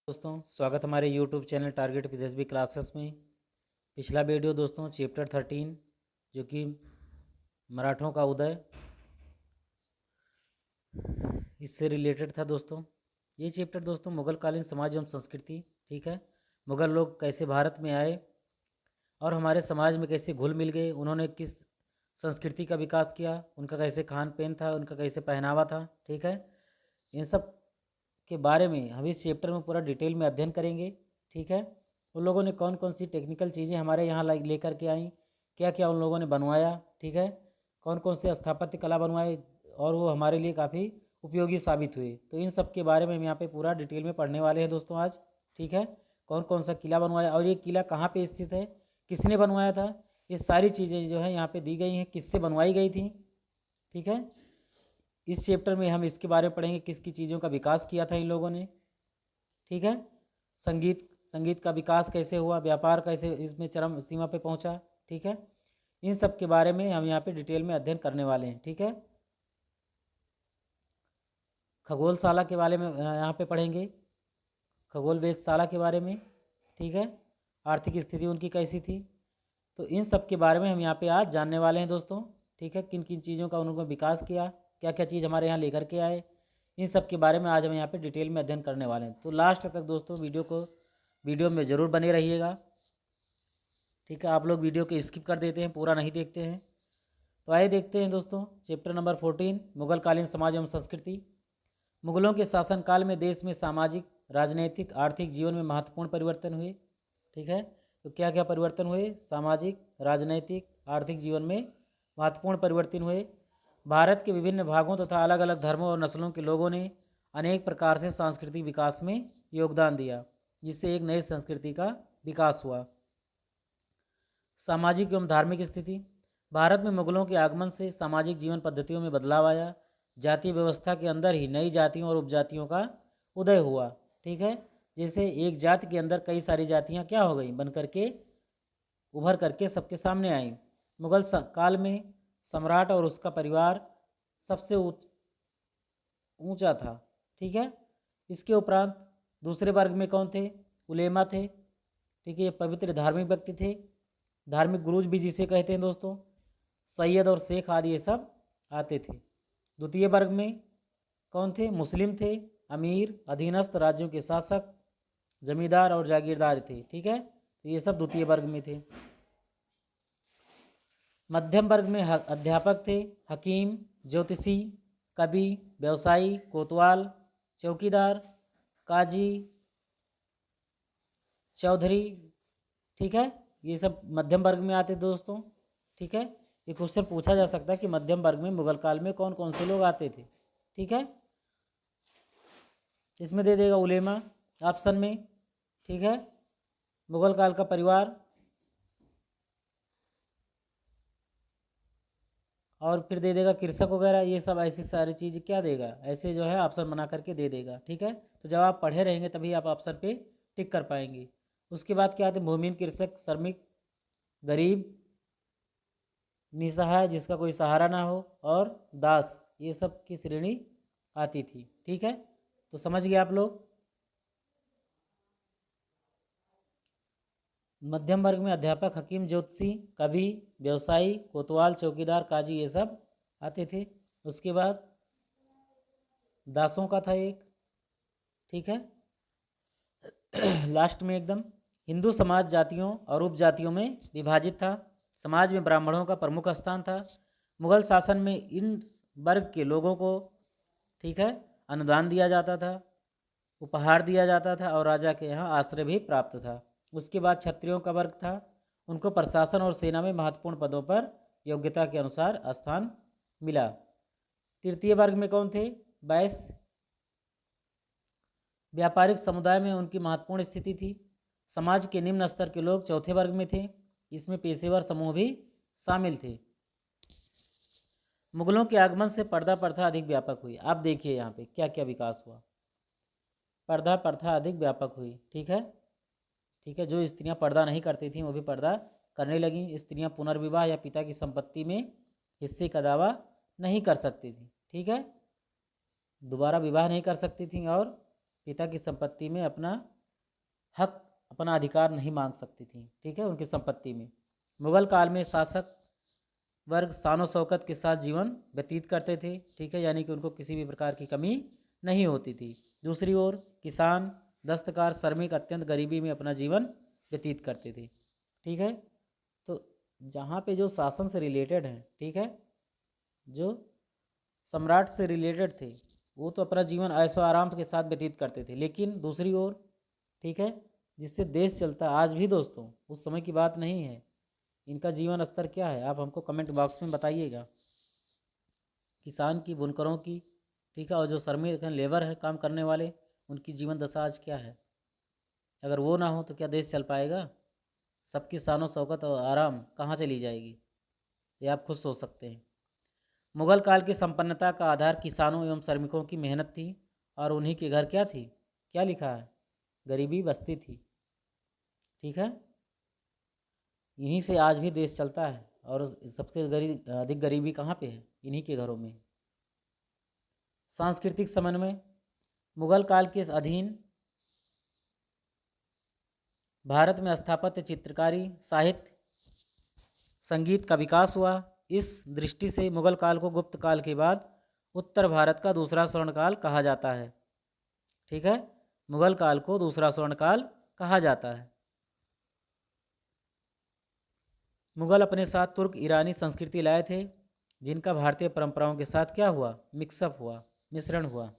दोस्तों स्वागत हमारे YouTube चैनल टारगेट विदेशवी क्लासेस में। पिछला वीडियो दोस्तों चैप्टर 13 जो कि मराठों का उदय, इससे रिलेटेड था दोस्तों। ये चैप्टर दोस्तों मुगलकालीन समाज एवं संस्कृति, ठीक है, मुगल लोग कैसे भारत में आए और हमारे समाज में कैसे घुल मिल गए, उन्होंने किस संस्कृति का विकास किया, उनका कैसे खान पीन था, उनका कैसे पहनावा था, ठीक है, इन सब के बारे में हम इस चैप्टर में पूरा डिटेल में अध्ययन करेंगे। ठीक है, उन लोगों ने कौन कौन सी टेक्निकल चीज़ें हमारे यहाँ लेकर के आई, क्या क्या उन लोगों ने बनवाया, ठीक है, कौन कौन से स्थापत्य कला बनवाए और वो हमारे लिए काफ़ी उपयोगी साबित हुए। तो इन सब के बारे में हम यहाँ पे पूरा डिटेल में पढ़ने वाले हैं दोस्तों आज। ठीक है, कौन कौन सा किला बनवाया और ये किला कहाँ पर स्थित है, किसने बनवाया था, ये सारी चीज़ें जो है यहाँ पर दी गई हैं, किससे बनवाई गई थी। ठीक है, इस चैप्टर में हम इसके बारे में पढ़ेंगे किसकी चीज़ों का विकास किया था इन लोगों ने। ठीक है, संगीत का विकास कैसे हुआ, व्यापार कैसे इसमें चरम सीमा पे पहुंचा। ठीक है, इन सब के बारे में हम यहाँ पे डिटेल में अध्ययन करने वाले हैं। ठीक है, खगोलशाला के बारे में यहाँ पे पढ़ेंगे, खगोल वेधशाला के बारे में। ठीक है, आर्थिक स्थिति उनकी कैसी थी, तो इन सब के बारे में हम यहाँ पे आज जानने वाले हैं दोस्तों। ठीक है, किन किन चीज़ों का उन्होंने विकास किया, क्या क्या चीज़ हमारे यहाँ लेकर के आए, इन सब के बारे में आज हम यहाँ पे डिटेल में अध्ययन करने वाले हैं। तो लास्ट तक दोस्तों वीडियो में ज़रूर बने रहिएगा। ठीक है, आप लोग वीडियो को स्किप कर देते हैं, पूरा नहीं देखते हैं। तो आइए देखते हैं दोस्तों चैप्टर नंबर 14, मुगलकालीन समाज एवं संस्कृति। मुगलों के शासनकाल में देश में सामाजिक, राजनीतिक, आर्थिक जीवन में महत्वपूर्ण परिवर्तन हुए। ठीक है, तो क्या क्या परिवर्तन हुए, सामाजिक, राजनीतिक, आर्थिक जीवन में महत्वपूर्ण परिवर्तन हुए। भारत के विभिन्न भागों तथा अलग अलग धर्मों और नस्लों के लोगों ने अनेक प्रकार से सांस्कृतिक विकास में योगदान दिया, जिससे एक नई संस्कृति का विकास हुआ। सामाजिक एवं धार्मिक स्थिति। भारत में मुगलों के आगमन से सामाजिक जीवन पद्धतियों में बदलाव आया। जातीय व्यवस्था के अंदर ही नई जातियों और उपजातियों का उदय हुआ। ठीक है, जैसे एक जाति के अंदर कई सारी जातियां क्या हो गई, बन करके उभर करके सबके सामने आई। मुगल काल में सम्राट और उसका परिवार सबसे ऊंचा था। ठीक है, इसके उपरांत दूसरे वर्ग में कौन थे, उलेमा थे। ठीक है, ये पवित्र धार्मिक व्यक्ति थे, धार्मिक गुरुज भी जिसे कहते हैं दोस्तों, सैयद और शेख आदि ये सब आते थे। द्वितीय वर्ग में कौन थे, मुस्लिम थे, अमीर, अधीनस्थ राज्यों के शासक, जमींदार और जागीरदार थे। ठीक है, तो ये सब द्वितीय वर्ग में थे। मध्यम वर्ग में अध्यापक थे, हकीम, ज्योतिषी, कवि, व्यवसायी, कोतवाल, चौकीदार, काजी, चौधरी। ठीक है, ये सब मध्यम वर्ग में आते दोस्तों। ठीक है, ये क्वेश्चन पूछा जा सकता है कि मध्यम वर्ग में मुगल काल में कौन कौन से लोग आते थे। ठीक है, इसमें दे देगा उलेमा ऑप्शन में। ठीक है, मुगल काल का परिवार, और फिर दे देगा कृषक वगैरह, ये सब ऐसी सारी चीज़ क्या देगा, ऐसे जो है ऑप्शन बना करके दे देगा। ठीक है, तो जब आप पढ़े रहेंगे तभी आप ऑप्शन पे टिक कर पाएंगे। उसके बाद क्या आते हैं, भूमिहीन, कृषक, श्रमिक, गरीब, निसहाय जिसका कोई सहारा ना हो, और दास, ये सब की श्रेणी आती थी। ठीक है, तो समझ गए आप लोग। मध्यम वर्ग में अध्यापक, हकीम, ज्योतिषी, कवि, व्यवसायी, कोतवाल, चौकीदार, काजी, ये सब आते थे। उसके बाद दासों का था एक। ठीक है, लास्ट में एकदम हिंदू समाज जातियों और उपजातियों में विभाजित था। समाज में ब्राह्मणों का प्रमुख स्थान था। मुगल शासन में इन वर्ग के लोगों को, ठीक है, अनुदान दिया जाता था, उपहार दिया जाता था और राजा के यहाँ आश्रय भी प्राप्त था। उसके बाद क्षत्रियों का वर्ग था, उनको प्रशासन और सेना में महत्वपूर्ण पदों पर योग्यता के अनुसार स्थान मिला। तृतीय वर्ग में कौन थे, वैश्य, व्यापारिक समुदाय में उनकी महत्वपूर्ण स्थिति थी। समाज के निम्न स्तर के लोग चौथे वर्ग में थे, इसमें पेशेवर समूह भी शामिल थे। मुगलों के आगमन से पर्दा प्रथा अधिक व्यापक हुई। आप देखिए यहाँ पे क्या क्या विकास हुआ, पर्दा प्रथा अधिक व्यापक हुई। ठीक है, ठीक है, जो स्त्रियां पर्दा नहीं करती थीं वो भी पर्दा करने लगीं। स्त्रियां पुनर्विवाह या पिता की संपत्ति में हिस्से का दावा नहीं कर सकती थीं। ठीक है, दोबारा विवाह नहीं कर सकती थीं और पिता की संपत्ति में अपना हक, अपना अधिकार नहीं मांग सकती थी, ठीक है, उनकी संपत्ति में। मुगल काल में शासक वर्ग शान शौकत के साथ जीवन व्यतीत करते थे, ठीक है, यानी कि उनको किसी भी प्रकार की कमी नहीं होती थी। दूसरी ओर किसान, दस्तकार, श्रमिक अत्यंत गरीबी में अपना जीवन व्यतीत करते थे, ठीक है। तो जहाँ पे जो शासन से रिलेटेड हैं, ठीक है, जो सम्राट से रिलेटेड थे, वो तो अपना जीवन ऐशो आराम के साथ व्यतीत करते थे। लेकिन दूसरी ओर, ठीक है, जिससे देश चलता आज भी दोस्तों, उस समय की बात नहीं है, इनका जीवन स्तर क्या है आप हमको कमेंट बॉक्स में बताइएगा। किसान की, बुनकरों की, ठीक है, और जो श्रमिक हैं, लेबर है, काम करने वाले, उनकी जीवन दशा आज क्या है। अगर वो ना हो तो क्या देश चल पाएगा। सबकी शान शौकत और आराम कहाँ चली जाएगी, ये आप खुद सोच सकते हैं। मुगल काल की संपन्नता का आधार किसानों एवं श्रमिकों की मेहनत थी, और उन्हीं के घर क्या थी, क्या लिखा है, गरीबी बस्ती थी, ठीक है। यहीं से आज भी देश चलता है, और सबसे अधिक गरीबी कहाँ पे है, इन्हीं के घरों में। सांस्कृतिक समन्वय, मुगल काल के अधीन भारत में स्थापत्य, चित्रकारी, साहित्य, संगीत का विकास हुआ। इस दृष्टि से मुगल काल को गुप्त काल के बाद उत्तर भारत का दूसरा स्वर्णकाल कहा जाता है, ठीक है। मुगल काल को दूसरा स्वर्णकाल कहा जाता है। मुगल अपने साथ तुर्क ईरानी संस्कृति लाए थे, जिनका भारतीय परंपराओं के साथ क्या हुआ, मिक्सअप हुआ, मिश्रण हुआ।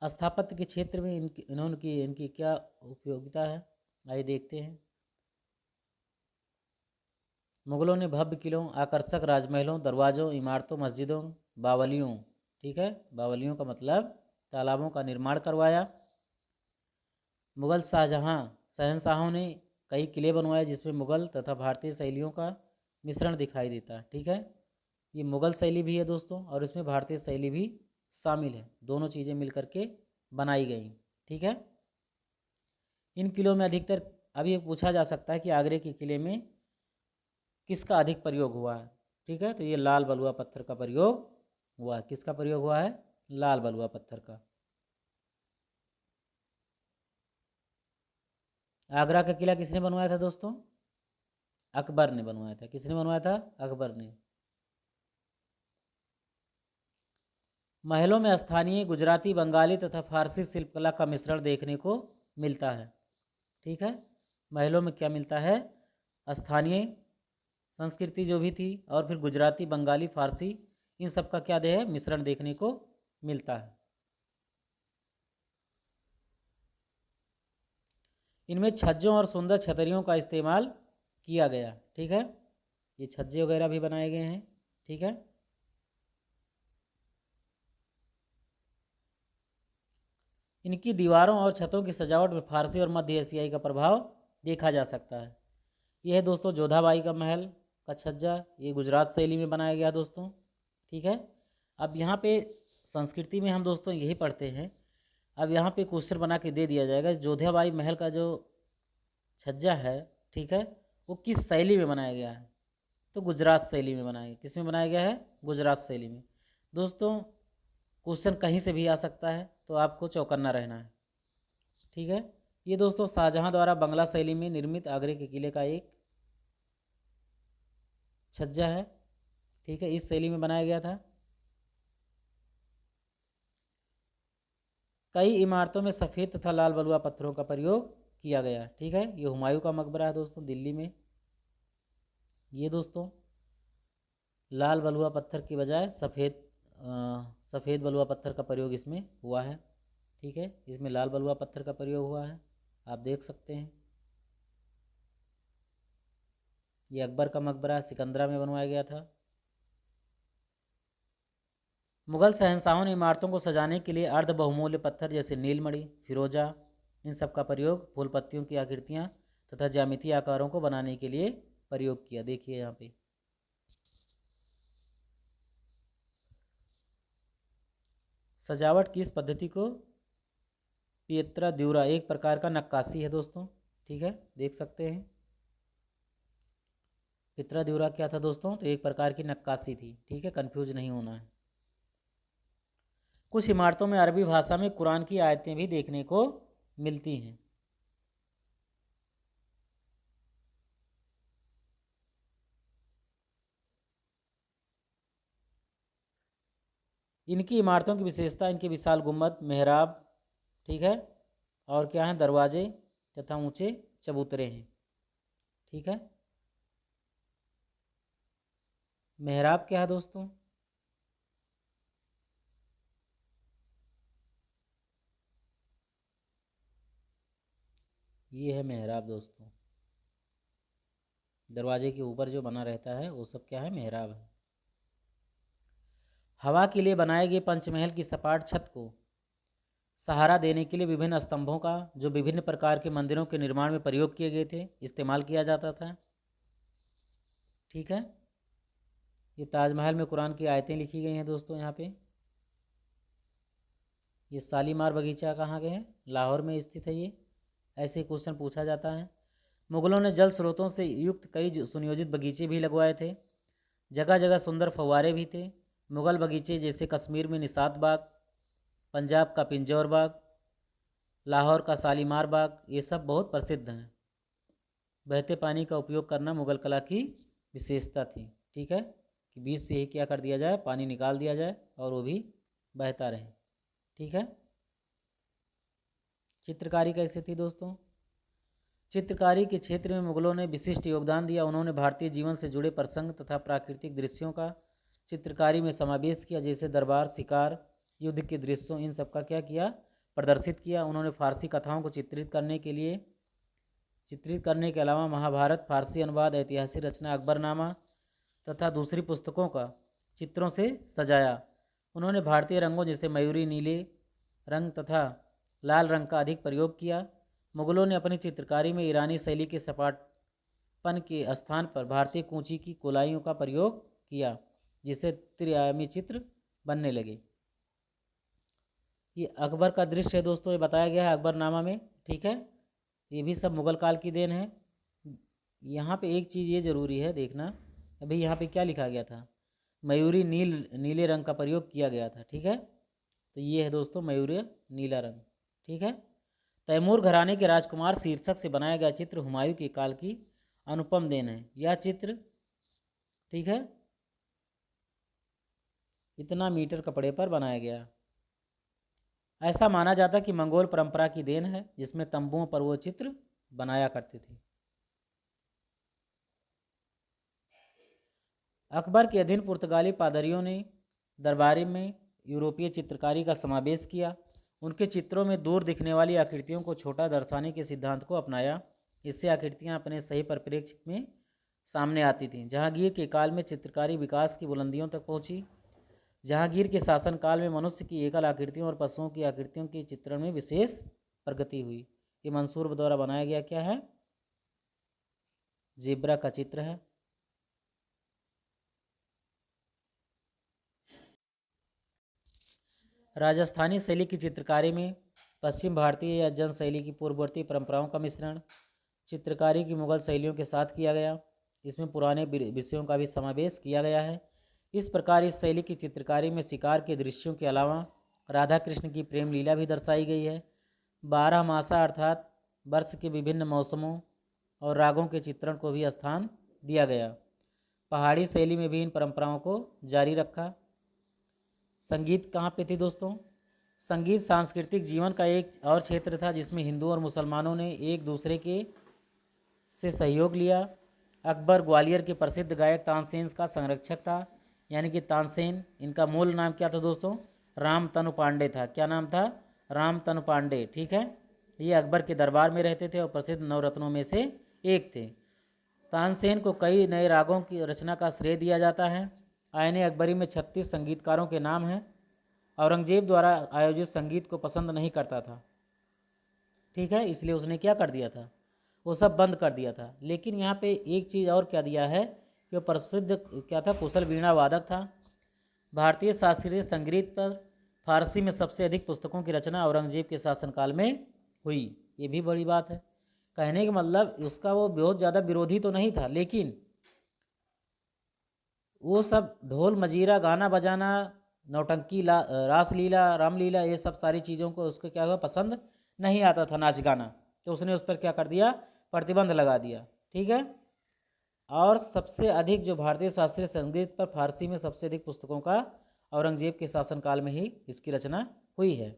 स्थापत्य के क्षेत्र में इनकी क्या उपयोगिता है, आइए देखते हैं। मुगलों ने भव्य किलों, आकर्षक राजमहलों, दरवाज़ों, इमारतों, मस्जिदों, बावलियों, ठीक है, बावलियों का मतलब तालाबों का निर्माण करवाया। मुगल शहंशाहों ने कई किले बनवाए, जिसमें मुगल तथा भारतीय शैलियों का मिश्रण दिखाई देता है, ठीक है। ये मुगल शैली भी है दोस्तों, और इसमें भारतीय शैली भी शामिल है, दोनों चीज़ें मिलकर के बनाई गई, ठीक है। इन किलों में अधिकतर, अभी पूछा जा सकता है कि आगरे के किले में किसका अधिक प्रयोग हुआ है, ठीक है, तो ये लाल बलुआ पत्थर का प्रयोग हुआ है। किसका प्रयोग हुआ है, लाल बलुआ पत्थर का। आगरा का किला किसने बनवाया था दोस्तों, अकबर ने बनवाया था। किसने बनवाया था, अकबर ने। महलों में स्थानीय गुजराती, बंगाली तथा फारसी शिल्पकला का मिश्रण देखने को मिलता है, ठीक है। महलों में क्या मिलता है, स्थानीय संस्कृति जो भी थी, और फिर गुजराती, बंगाली, फारसी, इन सब का क्या है, मिश्रण देखने को मिलता है। इनमें छज्जों और सुंदर छतरियों का इस्तेमाल किया गया, ठीक है। ये छज्जे वगैरह भी बनाए गए हैं, ठीक है। इनकी दीवारों और छतों की सजावट में फारसी और मध्य एशियाई का प्रभाव देखा जा सकता है। यह है दोस्तों जोधाबाई का महल का छज्जा, ये गुजरात शैली में बनाया गया दोस्तों, ठीक है। अब यहाँ पे संस्कृति में हम दोस्तों यही पढ़ते हैं। अब यहाँ पे क्वेश्चन बना के दे दिया जाएगा, जोधाबाई महल का जो छज्जा है, ठीक है, वो किस शैली में बनाया गया है, तो गुजरात शैली में बनाया गया। किस में बनाया गया है, गुजरात शैली में। दोस्तों क्वेश्चन कहीं से भी आ सकता है, तो आपको चौकन्ना रहना है, ठीक है। ये दोस्तों शाहजहां द्वारा बंगला शैली में निर्मित आगरे के किले का एक छज्जा है, ठीक है, इस शैली में बनाया गया था। कई इमारतों में सफ़ेद तथा लाल बलुआ पत्थरों का प्रयोग किया गया, ठीक है। ये हुमायूं का मकबरा है दोस्तों, दिल्ली में। ये दोस्तों लाल बलुआ पत्थर की बजाय सफ़ेद बलुआ पत्थर का प्रयोग इसमें हुआ है, ठीक है। इसमें लाल बलुआ पत्थर का प्रयोग हुआ है, आप देख सकते हैं। ये अकबर का मकबरा सिकंदरा में बनवाया गया था। मुगल शहंशाहों ने इमारतों को सजाने के लिए अर्ध बहुमूल्य पत्थर जैसे नीलमणि, फिरोजा, इन सब का प्रयोग फूल पत्तियों की आकृतियाँ तथा ज्यामितीय आकारों को बनाने के लिए प्रयोग किया। देखिए यहाँ पे सजावट की इस पद्धति को पियत्रा द्यूरा, एक प्रकार का नक्काशी है दोस्तों, ठीक है, देख सकते हैं। पियत्रा द्यूरा क्या था दोस्तों, तो एक प्रकार की नक्काशी थी, ठीक है, कंफ्यूज नहीं होना है। कुछ इमारतों में अरबी भाषा में कुरान की आयतें भी देखने को मिलती हैं, इनकी इमारतों की विशेषता इनके विशाल गुम्बद, मेहराब, ठीक है, और क्या है, दरवाजे तथा ऊंचे चबूतरे हैं। ठीक है, मेहराब क्या है दोस्तों? ये है मेहराब दोस्तों। दरवाजे के ऊपर जो बना रहता है वो सब क्या है, मेहराब है। हवा के लिए बनाए गए पंचमहल की सपाट छत को सहारा देने के लिए विभिन्न स्तंभों का, जो विभिन्न प्रकार के मंदिरों के निर्माण में प्रयोग किए गए थे, इस्तेमाल किया जाता था। ठीक है, ये ताजमहल में कुरान की आयतें लिखी गई हैं दोस्तों। यहाँ पे ये शालीमार बगीचा कहाँ गए हैं, लाहौर में स्थित है ये। ऐसे क्वेश्चन पूछा जाता है। मुगलों ने जल स्रोतों से युक्त कई सुनियोजित बगीचे भी लगवाए थे। जगह जगह सुंदर फव्वारे भी थे। मुगल बगीचे जैसे कश्मीर में निसात बाग, पंजाब का पिंजौर बाग, लाहौर का शालीमार बाग, ये सब बहुत प्रसिद्ध हैं। बहते पानी का उपयोग करना मुगल कला की विशेषता थी। ठीक है, कि बीच से ही क्या कर दिया जाए, पानी निकाल दिया जाए और वो भी बहता रहे। ठीक है, चित्रकारी कैसे थी दोस्तों? चित्रकारी के क्षेत्र में मुगलों ने विशिष्ट योगदान दिया। उन्होंने भारतीय जीवन से जुड़े प्रसंग तथा प्राकृतिक दृश्यों का चित्रकारी में समावेश किया, जैसे दरबार, शिकार, युद्ध के दृश्यों, इन सब का क्या किया, प्रदर्शित किया। उन्होंने फारसी कथाओं को चित्रित करने के अलावा महाभारत, फारसी अनुवाद, ऐतिहासिक रचना अकबरनामा तथा दूसरी पुस्तकों का चित्रों से सजाया। उन्होंने भारतीय रंगों जैसे मयूरी, नीले रंग तथा लाल रंग का अधिक प्रयोग किया। मुगलों ने अपनी चित्रकारी में ईरानी शैली के सपाटपन के स्थान पर भारतीय कूंची की गोलाइयों का प्रयोग किया, जिससे त्रिआयामी चित्र बनने लगे। ये अकबर का दृश्य है दोस्तों, ये बताया गया है अकबरनामा में। ठीक है, ये भी सब मुगल काल की देन है। यहाँ पे एक चीज़ ये ज़रूरी है देखना, अभी यहाँ पे क्या लिखा गया था, मयूरी नीले रंग का प्रयोग किया गया था। ठीक है, तो ये है दोस्तों मयूरी नीला रंग। ठीक है, तैमूर घराने के राजकुमार शीर्षक से बनाया गया चित्र हुमायूं के काल की अनुपम देन है। यह चित्र, ठीक है, इतना मीटर कपड़े पर बनाया गया। ऐसा माना जाता कि मंगोल परंपरा की देन है, जिसमें तंबुओं पर वो चित्र बनाया करते थे। अकबर के अधीन पुर्तगाली पादरियों ने दरबारी में यूरोपीय चित्रकारी का समावेश किया। उनके चित्रों में दूर दिखने वाली आकृतियों को छोटा दर्शाने के सिद्धांत को अपनाया। इससे आकृतियां अपने सही परिप्रेक्ष्य में सामने आती थीं। जहांगीर के काल में चित्रकारी विकास की बुलंदियों तक पहुंची। जहांगीर के शासनकाल में मनुष्य की एकल आकृतियों और पशुओं की आकृतियों के चित्रण में विशेष प्रगति हुई। ये मंसूर द्वारा बनाया गया क्या है, जेब्रा का चित्र है। राजस्थानी शैली की चित्रकारी में पश्चिम भारतीय या जन शैली की पूर्ववर्ती परंपराओं का मिश्रण चित्रकारी की मुगल शैलियों के साथ किया गया। इसमें पुराने विषयों का भी समावेश किया गया है। इस प्रकार इस शैली की चित्रकारी में शिकार के दृश्यों के अलावा राधा कृष्ण की प्रेम लीला भी दर्शाई गई है। 12 मासा अर्थात वर्ष के विभिन्न मौसमों और रागों के चित्रण को भी स्थान दिया गया। पहाड़ी शैली में भी इन परंपराओं को जारी रखा। संगीत कहाँ पे थी दोस्तों? संगीत सांस्कृतिक जीवन का एक और क्षेत्र था, जिसमें हिंदू और मुसलमानों ने एक दूसरे के से सहयोग लिया। अकबर ग्वालियर के प्रसिद्ध गायक तानसेन का संरक्षक था, यानी कि तानसेन, इनका मूल नाम क्या था दोस्तों? राम तनु पांडे था। क्या नाम था? राम तनु पांडे। ठीक है, ये अकबर के दरबार में रहते थे और प्रसिद्ध नवरत्नों में से एक थे। तानसेन को कई नए रागों की रचना का श्रेय दिया जाता है। आयने अकबरी में 36 संगीतकारों के नाम हैं। औरंगजेब द्वारा आयोजित संगीत को पसंद नहीं करता था। ठीक है, इसलिए उसने क्या कर दिया था, वो सब बंद कर दिया था। लेकिन यहाँ पे एक चीज़ और क्या दिया है कि वो प्रसिद्ध क्या था, कुशल वीणा वादक था। भारतीय शास्त्रीय संगीत पर फारसी में सबसे अधिक पुस्तकों की रचना औरंगजेब के शासनकाल में हुई। ये भी बड़ी बात है। कहने का मतलब उसका वो बहुत ज़्यादा विरोधी तो नहीं था, लेकिन वो सब ढोल मजीरा, गाना बजाना, नौटंकी, रासलीला, रामलीला, ये सब सारी चीज़ों को उसको क्या हुआ, पसंद नहीं आता था नाच गाना। तो उसने उस पर क्या कर दिया, प्रतिबंध लगा दिया। ठीक है, और सबसे अधिक जो भारतीय शास्त्रीय संगीत पर फारसी में सबसे अधिक पुस्तकों का औरंगजेब के शासनकाल में ही इसकी रचना हुई है।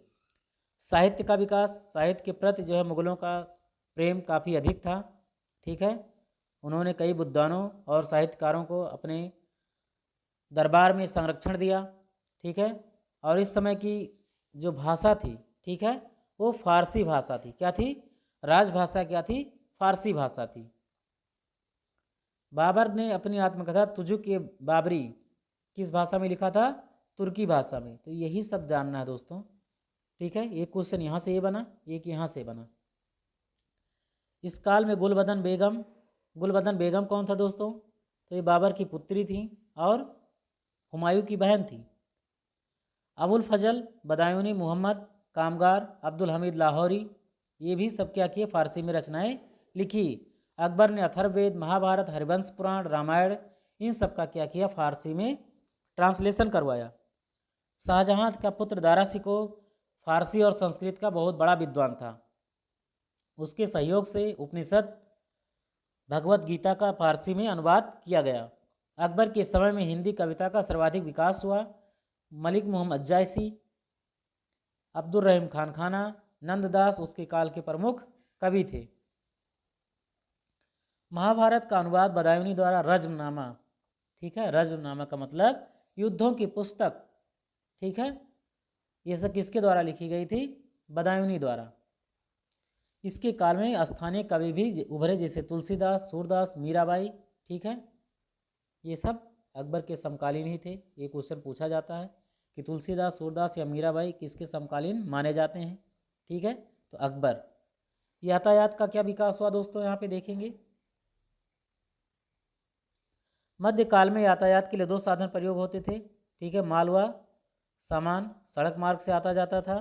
साहित्य का विकास, साहित्य के प्रति जो है मुगलों का प्रेम काफ़ी अधिक था। ठीक है, उन्होंने कई विद्वानों और साहित्यकारों को अपने दरबार में संरक्षण दिया। ठीक है, और इस समय की जो भाषा थी, ठीक है, वो फारसी भाषा थी। क्या थी? राजभाषा क्या थी? फारसी भाषा थी। बाबर ने अपनी आत्मकथा तुजुक ए बाबरी किस भाषा में लिखा था? तुर्की भाषा में। तो यही सब जानना है दोस्तों। ठीक है, एक क्वेश्चन यहाँ से ये बना, एक यहाँ से बना। इस काल में गुलबदन बेगम कौन था दोस्तों? तो ये बाबर की पुत्री थी और हुमायूं की बहन थी। अबुल फजल बदायूनी, मोहम्मद कामगार, अब्दुल हमीद लाहौरी, ये भी सब क्या किए? फारसी में रचनाएं लिखी। अकबर ने अथर्ववेद, महाभारत, हरिवंश पुराण, रामायण, इन सब का क्या किया? फारसी में ट्रांसलेशन करवाया। शाहजहां का पुत्र दारा शिकोह फारसी और संस्कृत का बहुत बड़ा विद्वान था। उसके सहयोग से उपनिषद, भगवत गीता का फारसी में अनुवाद किया गया। अकबर के समय में हिंदी कविता का सर्वाधिक विकास हुआ। मलिक मोहम्मद जायसी, अब्दुल रहीम खान खाना, नंददास उसके काल के प्रमुख कवि थे। महाभारत का अनुवाद बदायूनी द्वारा रज्मनामा, ठीक है, रज्मनामा का मतलब युद्धों की पुस्तक, ठीक है, ये सब किसके द्वारा लिखी गई थी? बदायूनी द्वारा। इसके काल में स्थानीय कवि भी उभरे, जैसे तुलसीदास, सूरदास, मीराबाई। ठीक है, ये सब अकबर के समकालीन ही थे। ये क्वेश्चन पूछा जाता है कि तुलसीदास, सूरदास या मीराबाई किसके समकालीन माने जाते हैं। ठीक है, तो अकबर। यातायात का क्या विकास हुआ दोस्तों? यहाँ पे देखेंगे। मध्यकाल में यातायात के लिए दो साधन प्रयोग होते थे। ठीक है, माल व सामान सड़क मार्ग से आता जाता था।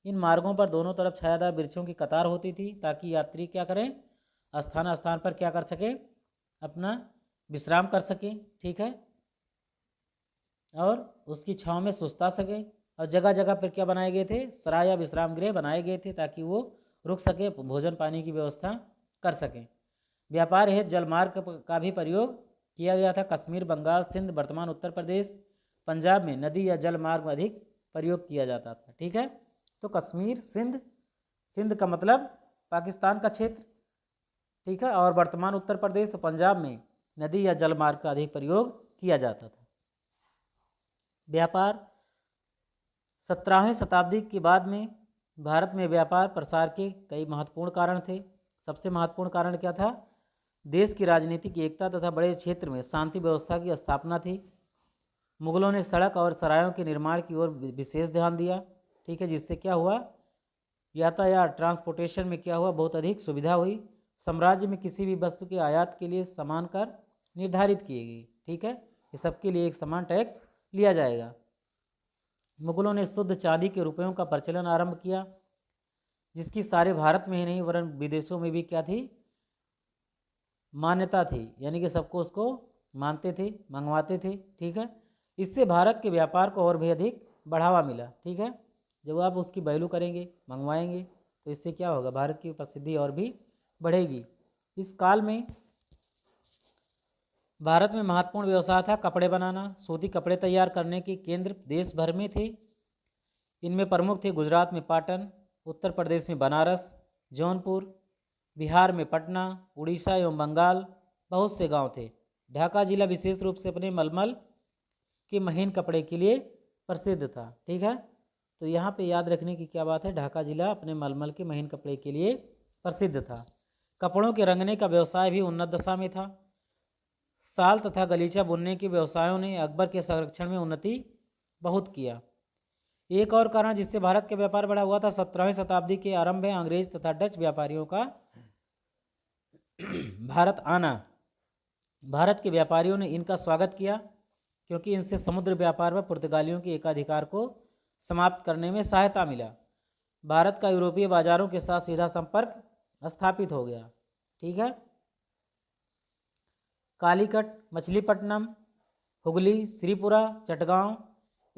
इन मार्गों पर दोनों तरफ छायादार वृक्षों की कतार होती थी ताकि यात्री क्या करें? स्थान स्थान पर क्या कर सके? अपना विश्राम कर सके। ठीक है, और उसकी छांव में सुस्ता सके। और जगह जगह पर क्या बनाए गए थे? सराय या विश्राम गृह बनाए गए थे ताकि वो रुक सके, भोजन पानी की व्यवस्था कर सकें। व्यापार हेतु जलमार्ग का भी प्रयोग किया गया था। कश्मीर, बंगाल, सिंध, वर्तमान उत्तर प्रदेश, पंजाब में नदी या जल मार्ग में अधिक प्रयोग किया जाता था। ठीक है, तो कश्मीर, सिंध का मतलब पाकिस्तान का क्षेत्र, ठीक है, और वर्तमान उत्तर प्रदेश और पंजाब में नदी या जल मार्ग का अधिक प्रयोग किया जाता था। व्यापार 17वीं शताब्दी के बाद में भारत में व्यापार प्रसार के कई महत्वपूर्ण कारण थे। सबसे महत्वपूर्ण कारण क्या था? देश की राजनीतिक एकता तथा बड़े क्षेत्र में शांति व्यवस्था की स्थापना थी। मुगलों ने सड़क और सरायों के निर्माण की ओर विशेष ध्यान दिया। ठीक है, जिससे क्या हुआ? यातायात, ट्रांसपोर्टेशन में क्या हुआ? बहुत अधिक सुविधा हुई। साम्राज्य में किसी भी वस्तु के आयात के लिए समान कर निर्धारित किए गए। ठीक है, ये सबके लिए एक समान टैक्स लिया जाएगा। मुगलों ने शुद्ध चांदी के रुपयों का प्रचलन आरंभ किया, जिसकी सारे भारत में ही नहीं वरन विदेशों में भी क्या थी? मान्यता थी, यानी कि सबको उसको मानते थे, मंगवाते थे। ठीक है, इससे भारत के व्यापार को और भी अधिक बढ़ावा मिला। ठीक है, जब आप उसकी वैल्यू करेंगे, मंगवाएंगे, तो इससे क्या होगा? भारत की प्रसिद्धि और भी बढ़ेगी। इस काल में भारत में महत्वपूर्ण व्यवसाय था कपड़े बनाना। सूती कपड़े तैयार करने के केंद्र देश भर में थे। इनमें प्रमुख थे गुजरात में पाटन, उत्तर प्रदेश में बनारस, जौनपुर, बिहार में पटना, उड़ीसा एवं बंगाल बहुत से गांव थे। ढाका जिला विशेष रूप से अपने मलमल के महीन कपड़े के लिए प्रसिद्ध था। ठीक है, तो यहाँ पे याद रखने की क्या बात है? ढाका जिला अपने मलमल के महीन कपड़े के लिए प्रसिद्ध था। कपड़ों के रंगने का व्यवसाय भी उन्नत दशा में था। साल तथा गलीचा बुनने के व्यवसायों ने अकबर के संरक्षण में उन्नति बहुत किया। एक और कारण जिससे भारत का व्यापार बढ़ा हुआ था, 17वीं शताब्दी के आरंभ में अंग्रेज तथा डच व्यापारियों का भारत आना। भारत के व्यापारियों ने इनका स्वागत किया क्योंकि इनसे समुद्र व्यापार व पुर्तगालियों के एकाधिकार को समाप्त करने में सहायता मिला। भारत का यूरोपीय बाजारों के साथ सीधा संपर्क स्थापित हो गया। ठीक है, कालीकट, मछलीपट्टनम, हुगली, श्रीपुरा, चटगांव,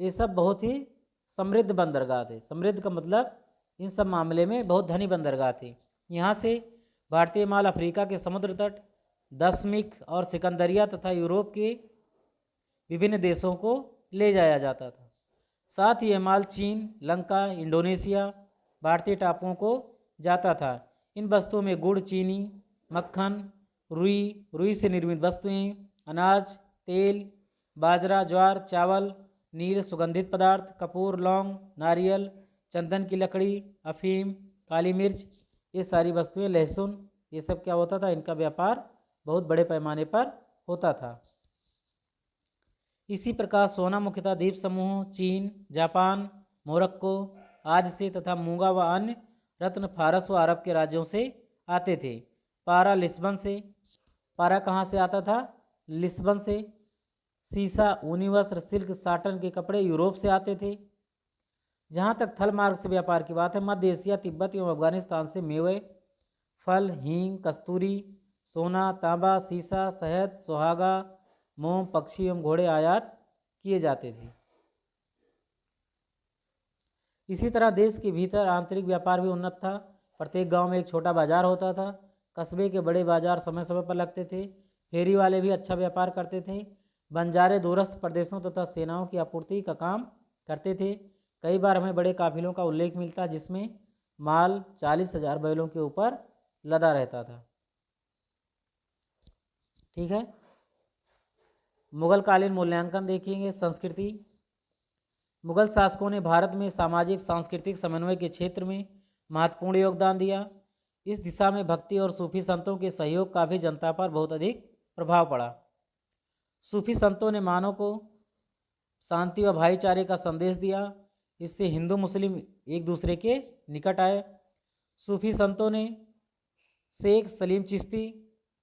ये सब बहुत ही समृद्ध बंदरगाह थे। समृद्ध का मतलब इन सब मामले में बहुत धनी बंदरगाह थे। यहाँ से भारतीय माल अफ्रीका के समुद्र तट, दशमिक और सिकंदरिया तथा यूरोप के विभिन्न देशों को ले जाया जाता था। साथ ही यह माल चीन, लंका, इंडोनेशिया, भारतीय टापुओं को जाता था। इन वस्तुओं में गुड़, चीनी, मक्खन, रुई से निर्मित वस्तुएं, अनाज, तेल, बाजरा, ज्वार, चावल, नील, सुगंधित पदार्थ, कपूर, लौंग, नारियल, चंदन की लकड़ी, अफीम, काली मिर्च, ये सारी वस्तुएं, लहसुन, ये सब क्या होता था, इनका व्यापार बहुत बड़े पैमाने पर होता था। इसी प्रकार सोना मुख्यतः द्वीप समूहों, चीन, जापान, मोरक्को आदि से तथा मूंगा व अन्य रत्न फारस व अरब के राज्यों से आते थे। पारा लिस्बन से, पारा कहाँ से आता था, लिस्बन से। सीसा, ऊनी वस्त्र, सिल्क, साटन के कपड़े यूरोप से आते थे। जहाँ तक थल मार्ग से व्यापार की बात है, मध्य एशिया, तिब्बत एवं अफगानिस्तान से मेवे, फल, हींग, कस्तूरी, सोना, तांबा, सीसा, शहद, सुहागा, मोम, पक्षी एवं घोड़े आयात किए जाते थे। इसी तरह देश के भीतर आंतरिक व्यापार भी उन्नत था। प्रत्येक गांव में एक छोटा बाजार होता था। कस्बे के बड़े बाजार समय समय पर लगते थे। फेरी वाले भी अच्छा व्यापार करते थे। बंजारे दूरस्थ प्रदेशों तथा सेनाओं की आपूर्ति का काम करते थे। कई बार हमें बड़े काफिलों का उल्लेख मिलता है जिसमें माल 40,000 बैलों के ऊपर लदा रहता था। ठीक है, मुगल कालीन मूल्यांकन देखेंगे। संस्कृति, मुगल शासकों ने भारत में सामाजिक सांस्कृतिक समन्वय के क्षेत्र में महत्वपूर्ण योगदान दिया। इस दिशा में भक्ति और सूफी संतों के सहयोग का भी जनता पर बहुत अधिक प्रभाव पड़ा। सूफी संतों ने मानव को शांति व भाईचारे का संदेश दिया। इससे हिंदू मुस्लिम एक दूसरे के निकट आए। सूफी संतों ने शेख सलीम चिश्ती,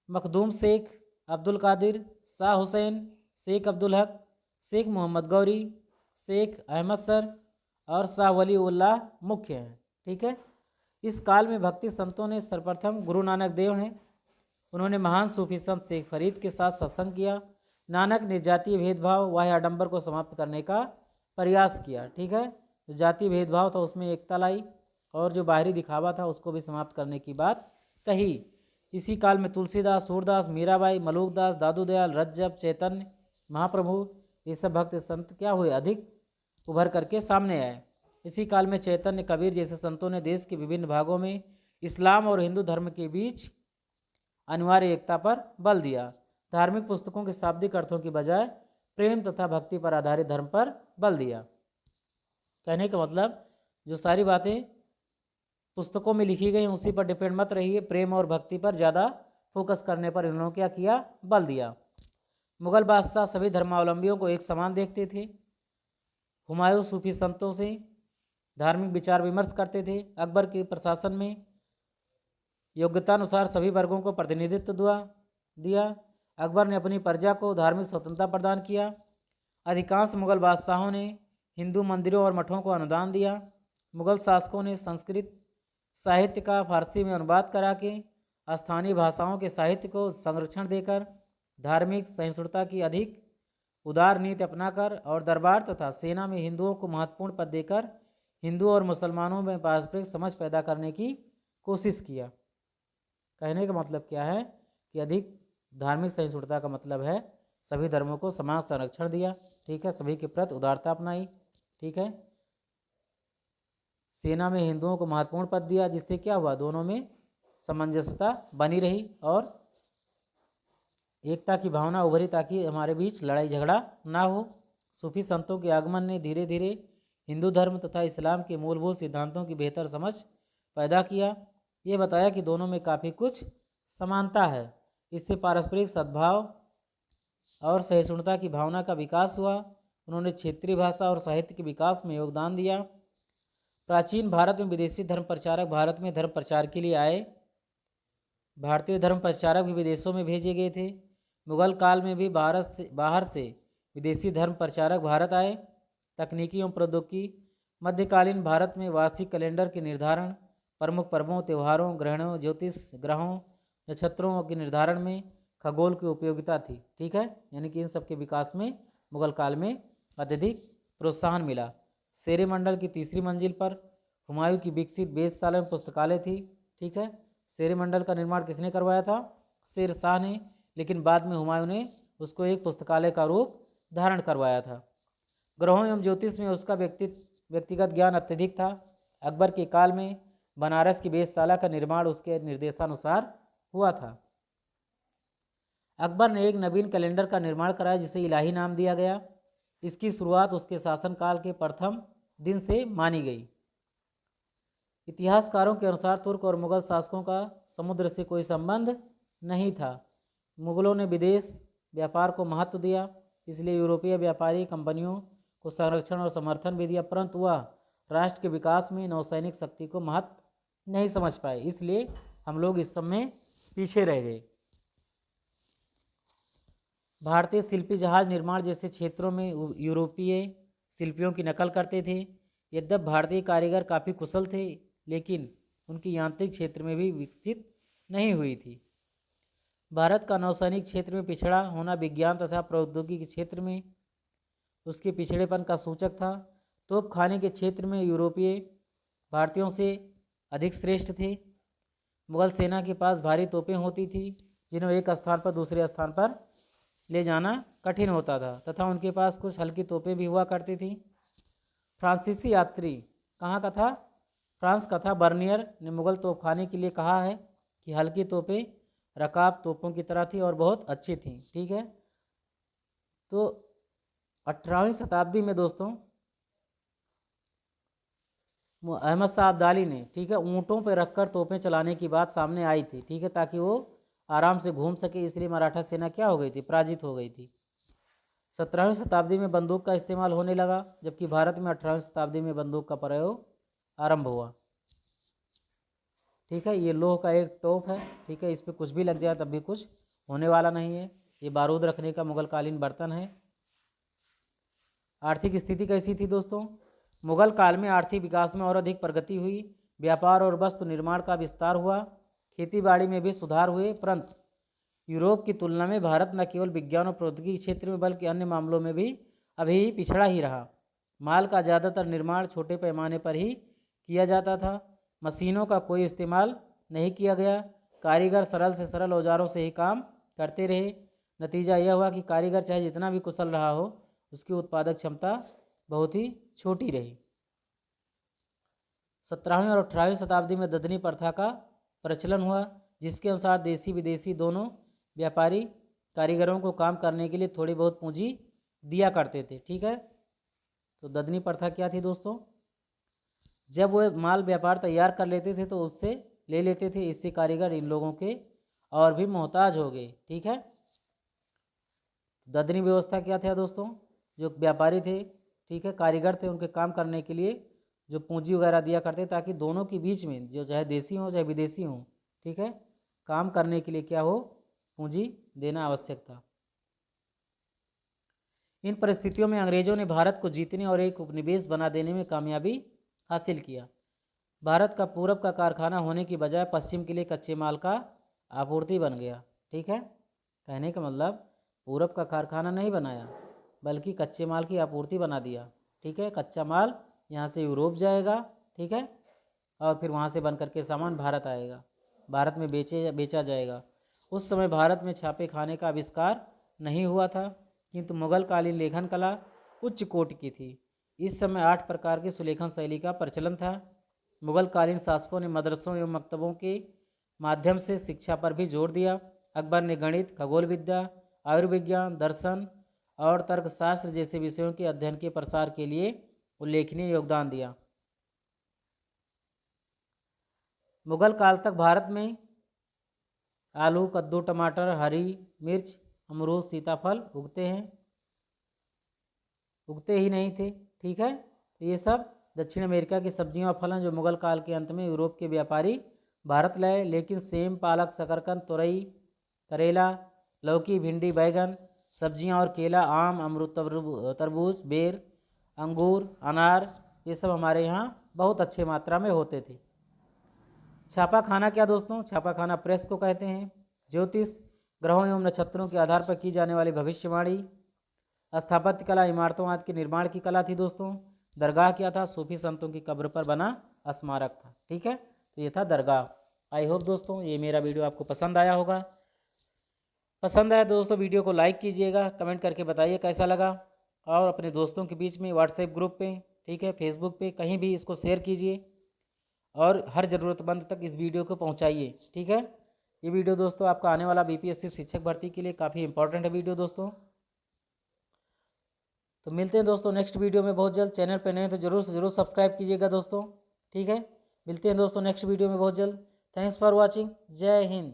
मखदूम शेख, अब्दुल कादिर, शाह हुसैन, शेख अब्दुल हक, शेख मोहम्मद गौरी, शेख अहमद सर और शाह वली उल्लाह मुख्य हैं। ठीक है, इस काल में भक्ति संतों ने सर्वप्रथम गुरु नानक देव हैं। उन्होंने महान सूफी संत शेख फरीद के साथ सत्संग किया। नानक ने जातीय भेदभाव व आडंबर को समाप्त करने का प्रयास किया। ठीक है, जो जातीय भेदभाव था उसमें एकता लाई और जो बाहरी दिखावा था उसको भी समाप्त करने की बात कही। इसी काल में तुलसीदास, सूरदास, मीराबाई, मलूकदास, दादू दयाल, रज्जब, चैतन्य महाप्रभु, ये सब भक्त संत क्या हुए, अधिक उभर करके सामने आए। इसी काल में चैतन्य, कबीर जैसे संतों ने देश के विभिन्न भागों में इस्लाम और हिंदू धर्म के बीच अनिवार्य एकता पर बल दिया। धार्मिक पुस्तकों के शाब्दिक अर्थों की बजाय प्रेम तथा भक्ति पर आधारित धर्म पर बल दिया। कहने का मतलब जो सारी बातें पुस्तकों में लिखी गई उसी पर डिपेंड मत रहिए, प्रेम और भक्ति पर ज़्यादा फोकस करने पर इन्होंने क्या किया, बल दिया। मुगल बादशाह सभी धर्मावलंबियों को एक समान देखते थे। हुमायूं सूफी संतों से धार्मिक विचार विमर्श करते थे। अकबर के प्रशासन में योग्यतानुसार सभी वर्गों को प्रतिनिधित्व दिया। अकबर ने अपनी प्रजा को धार्मिक स्वतंत्रता प्रदान किया। अधिकांश मुगल बादशाहों ने हिंदू मंदिरों और मठों को अनुदान दिया। मुगल शासकों ने संस्कृत साहित्य का फारसी में अनुवाद करा के स्थानीय भाषाओं के साहित्य को संरक्षण देकर धार्मिक सहिष्णुता की अधिक उदार नीति अपनाकर और दरबार तथा सेना में हिंदुओं को महत्वपूर्ण पद देकर हिंदू और मुसलमानों में पारस्परिक समझ पैदा करने की कोशिश किया। कहने का मतलब क्या है कि अधिक धार्मिक सहिष्णुता का मतलब है सभी धर्मों को समान संरक्षण दिया। ठीक है, सभी के प्रति उदारता अपनाई। ठीक है, सेना में हिंदुओं को महत्वपूर्ण पद दिया, जिससे क्या हुआ, दोनों में सामंजस्यता बनी रही और एकता की भावना उभरी ताकि हमारे बीच लड़ाई झगड़ा ना हो। सूफी संतों के आगमन ने धीरे धीरे हिंदू धर्म तथा इस्लाम के मूलभूत सिद्धांतों की बेहतर समझ पैदा किया। ये बताया कि दोनों में काफ़ी कुछ समानता है। इससे पारस्परिक सद्भाव और सहिष्णुता की भावना का विकास हुआ। उन्होंने क्षेत्रीय भाषा और साहित्य के विकास में योगदान दिया। प्राचीन भारत में विदेशी धर्म प्रचारक भारत में धर्म प्रचार के लिए आए। भारतीय धर्म प्रचारक भी विदेशों में भेजे गए थे। मुगल काल में भी बाहर से विदेशी धर्म प्रचारक भारत आए। तकनीकी एवं प्रौद्योगिकी, मध्यकालीन भारत में वार्षिक कैलेंडर के निर्धारण, प्रमुख पर्वों, त्योहारों, ग्रहणों, ज्योतिष, ग्रहों, नक्षत्रों के निर्धारण में खगोल की उपयोगिता थी। ठीक है, यानी कि इन सब के विकास में मुगल काल में अत्यधिक प्रोत्साहन मिला। शेरे मंडल की तीसरी मंजिल पर हुमायूं की विकसित वेधशाला में पुस्तकालय थी। ठीक है, शेरे मंडल का निर्माण किसने करवाया था, शेर शाह ने, लेकिन बाद में हुमायूं ने उसको एक पुस्तकालय का रूप धारण करवाया था। ग्रहों एवं ज्योतिष में उसका व्यक्तिगत ज्ञान अत्यधिक था। अकबर के काल में बनारस की वेधशाला का निर्माण उसके निर्देशानुसार हुआ था। अकबर ने एक नवीन कैलेंडर का निर्माण कराया जिसे इलाही नाम दिया गया। इसकी शुरुआत उसके शासनकाल के प्रथम दिन से मानी गई। इतिहासकारों के अनुसार तुर्क और मुगल शासकों का समुद्र से कोई संबंध नहीं था। मुगलों ने विदेश व्यापार को महत्व दिया, इसलिए यूरोपीय व्यापारी कंपनियों को संरक्षण और समर्थन भी दिया, परंतु वह राष्ट्र के विकास में नौसैनिक शक्ति को महत्व नहीं समझ पाए, इसलिए हम लोग इस सब में पीछे रह गए। भारतीय शिल्पी जहाज निर्माण जैसे क्षेत्रों में यूरोपीय शिल्पियों की नकल करते थे। यद्यपि भारतीय कारीगर काफ़ी कुशल थे, लेकिन उनकी यांत्रिक क्षेत्र में भी विकसित नहीं हुई थी। भारत का नौसैनिक क्षेत्र में पिछड़ा होना विज्ञान तथा प्रौद्योगिकी के क्षेत्र में उसके पिछड़ेपन का सूचक था। तोप खाने के क्षेत्र में यूरोपीय भारतीयों से अधिक श्रेष्ठ थे। मुगल सेना के पास भारी तोपें होती थी जिन्हें एक स्थान पर दूसरे स्थान पर ले जाना कठिन होता था, तथा उनके पास कुछ हल्की तोपें भी हुआ करती थी। फ्रांसीसी यात्री कहाँ का था? फ्रांस का था। बर्नियर ने मुगल तोपखाने के लिए कहा है कि हल्की तोपें रकाब तोपों की तरह थी और बहुत अच्छी थी। ठीक है, तो 18वीं शताब्दी में दोस्तों अहमद शाह अब्दाली ने, ठीक है, ऊँटों पर रखकर तोपें चलाने की बात सामने आई थी, ठीक है, ताकि वो आराम से घूम सके, इसलिए मराठा सेना क्या हो गई थी? पराजित हो गई थी। 17वीं शताब्दी में बंदूक का इस्तेमाल होने लगा, जबकि भारत में 18वीं शताब्दी में बंदूक का प्रयोग आरंभ हुआ। ठीक है, ये लोह का एक टोप है, ठीक है, इस पर कुछ भी लग जाए तब भी कुछ होने वाला नहीं है। ये बारूद रखने का मुगलकालीन बर्तन है। आर्थिक स्थिति कैसी थी दोस्तों? मुगल काल में आर्थिक विकास में और अधिक प्रगति हुई। व्यापार और वस्तु निर्माण का विस्तार हुआ, खेती-बाड़ी में भी सुधार हुए, परंतु यूरोप की तुलना में भारत न केवल विज्ञान और प्रौद्योगिकी क्षेत्र में बल्कि अन्य मामलों में भी अभी पिछड़ा ही रहा। माल का ज़्यादातर निर्माण छोटे पैमाने पर ही किया जाता था। मशीनों का कोई इस्तेमाल नहीं किया गया। कारीगर सरल से सरल औजारों से ही काम करते रहे। नतीजा यह हुआ कि कारीगर चाहे जितना भी कुशल रहा हो, उसकी उत्पादक क्षमता बहुत ही छोटी रही। 17वीं और 18वीं शताब्दी में ददनी प्रथा का प्रचलन हुआ, जिसके अनुसार देसी विदेशी दोनों व्यापारी कारीगरों को काम करने के लिए थोड़ी बहुत पूंजी दिया करते थे। ठीक है, तो ददनी प्रथा क्या थी दोस्तों? जब वो माल व्यापार तैयार कर लेते थे तो उससे ले लेते थे, इससे कारीगर इन लोगों के और भी मोहताज हो गए। ठीक है, ददनी व्यवस्था क्या था दोस्तों? जो व्यापारी थे, ठीक है, कारीगर थे, उनके काम करने के लिए जो पूंजी वगैरह दिया करते, ताकि दोनों के बीच में जो चाहे देसी हो चाहे विदेशी हो, ठीक है, काम करने के लिए क्या हो, पूंजी देना आवश्यक था। इन परिस्थितियों में अंग्रेजों ने भारत को जीतने और एक उपनिवेश बना देने में कामयाबी हासिल किया। भारत का पूरब का कारखाना होने की बजाय पश्चिम के लिए कच्चे माल का आपूर्ति बन गया। ठीक है, कहने का मतलब पूरब का कारखाना नहीं बनाया बल्कि कच्चे माल की आपूर्ति बना दिया। ठीक है, कच्चा माल यहाँ से यूरोप जाएगा, ठीक है, और फिर वहाँ से बन करके सामान भारत आएगा, भारत में बेचा जाएगा। उस समय भारत में छापे खाने का आविष्कार नहीं हुआ था, किंतु मुगलकालीन लेखन कला उच्च कोटि की थी। इस समय 8 प्रकार की सुलेखन शैली का प्रचलन था। मुगलकालीन शासकों ने मदरसों एवं मकतबों के माध्यम से शिक्षा पर भी जोर दिया। अकबर ने गणित, खगोल विद्या, आयुर्विज्ञान, दर्शन और तर्कशास्त्र जैसे विषयों के अध्ययन के प्रसार के लिए उल्लेखनीय योगदान दिया। मुगल काल तक भारत में आलू, कद्दू, टमाटर, हरी मिर्च, अमरूद, सीताफल उगते ही नहीं थे। ठीक है, तो ये सब दक्षिण अमेरिका की सब्जियां और फल जो मुगल काल के अंत में यूरोप के व्यापारी भारत लाए, लेकिन सेम, पालक, शकरकंद, तुरई, करेला, लौकी, भिंडी, बैगन, सब्जियां और केला, आम, अमरूद, तरबूज, बेर, अंगूर, अनार, ये सब हमारे यहाँ बहुत अच्छे मात्रा में होते थे। छापा खाना क्या दोस्तों? छापा खाना प्रेस को कहते हैं। ज्योतिष, ग्रहों एवं नक्षत्रों के आधार पर की जाने वाली भविष्यवाणी। स्थापत्य कला, इमारतों आदि के निर्माण की कला थी दोस्तों। दरगाह क्या था? सूफी संतों की कब्र पर बना स्मारक था। ठीक है, तो ये था दरगाह। आई होप दोस्तों ये मेरा वीडियो आपको पसंद आया होगा। पसंद आया दोस्तों वीडियो को लाइक कीजिएगा, कमेंट करके बताइए कैसा लगा, और अपने दोस्तों के बीच में व्हाट्सएप ग्रुप पे, ठीक है, फेसबुक पे, कहीं भी इसको शेयर कीजिए और हर ज़रूरतमंद तक इस वीडियो को पहुंचाइए, ठीक है। ये वीडियो दोस्तों आपका आने वाला बीपीएससी शिक्षक भर्ती के लिए काफ़ी इंपॉर्टेंट है वीडियो दोस्तों। तो मिलते हैं दोस्तों नेक्स्ट वीडियो में बहुत जल्द। चैनल पे नए हैं तो ज़रूर से ज़रूर सब्सक्राइब कीजिएगा दोस्तों, ठीक है। मिलते हैं दोस्तों नेक्स्ट वीडियो में बहुत जल्द। Thanks for watching. जय हिंद।